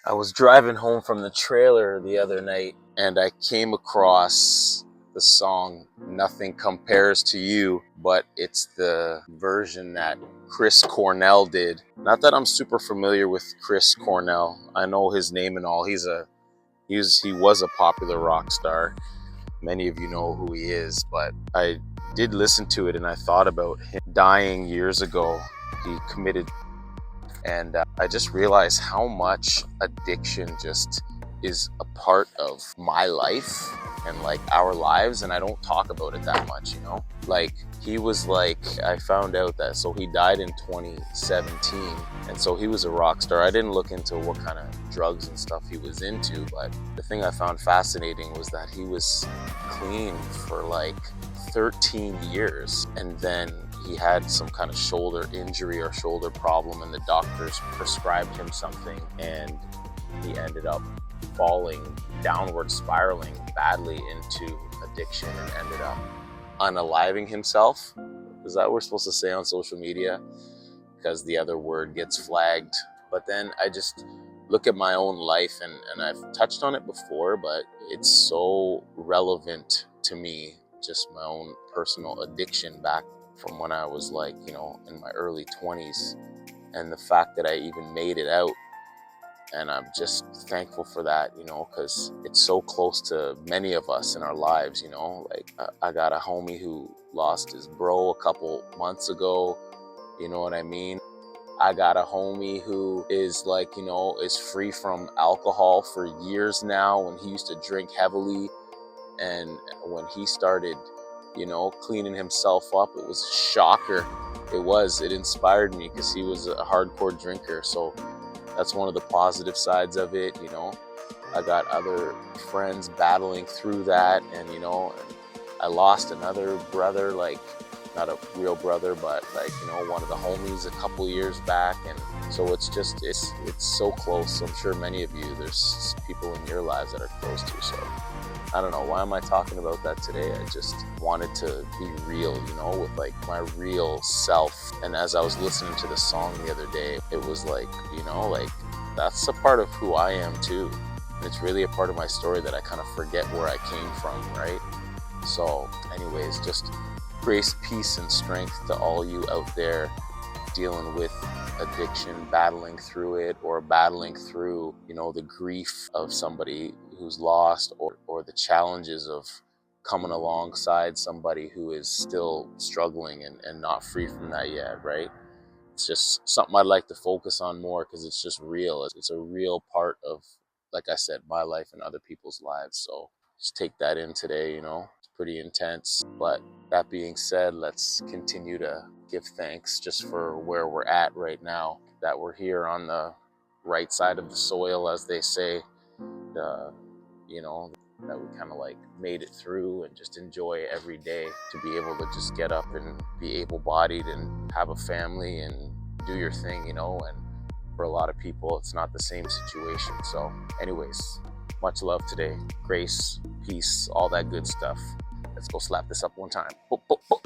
I was driving home from the trailer the other night and I came across the song Nothing Compares to You, but it's the version that Chris Cornell did. Not that I'm super familiar with Chris Cornell. I know his name and all. He was a popular rock star. Many of you know who he is, but I did listen to it and I thought about him dying years ago. He committed, and I just realized how much addiction just is a part of my life and like our lives, and I don't talk about it that much, you know? Like, he was like, I found out that, so he died in 2017, and so he was a rock star. I didn't look into what kind of drugs and stuff he was into, but the thing I found fascinating was that he was clean for like 13 years, and then he had some kind of shoulder injury or shoulder problem, and the doctors prescribed him something, and he ended up falling downward, spiraling badly into addiction, and ended up unaliving himself. Is that what we're supposed to say on social media? Because the other word gets flagged. But then I just look at my own life, and I've touched on it before, but it's so relevant to me, just my own personal addiction back from when I was like, you know, in my early 20s, and the fact that I even made it out. And I'm just thankful for that, you know, because it's so close to many of us in our lives, you know. Like, I got a homie who lost his bro a couple months ago, you know what I mean? I got a homie who is like, you know, is free from alcohol for years now, when he used to drink heavily. And when he started, you know, cleaning himself up, it was a shocker. It inspired me, because he was a hardcore drinker. So that's one of the positive sides of it, you know. I got other friends battling through that, and, you know, I lost another brother, like, not a real brother, but like, you know, one of the homies a couple years back. And so it's just, it's so close. I'm sure many of you, there's people in your lives that are close to. So I don't know, why am I talking about that today? I just wanted to be real, you know, with like my real self. And as I was listening to the song the other day, it was like, you know, like, that's a part of who I am too. And it's really a part of my story that I kind of forget where I came from, right? So anyways, just grace, peace, and strength to all you out there dealing with addiction, battling through it, or battling through, you know, the grief of somebody who's lost, or the challenges of coming alongside somebody who is still struggling and not free from that yet, right? It's just something I'd like to focus on more, because it's just real. It's a real part of, like I said, my life and other people's lives. So just take that in today, you know. It's pretty intense. But that being said, let's continue to give thanks just for where we're at right now, that we're here on the right side of the soil, as they say. You know, that we kind of like made it through, and just enjoy every day to be able to just get up and be able-bodied and have a family and do your thing, you know. And for a lot of people, it's not the same situation. So anyways, much love today. Grace, peace, all that good stuff. Let's go slap this up one time. Boop, boop, boop.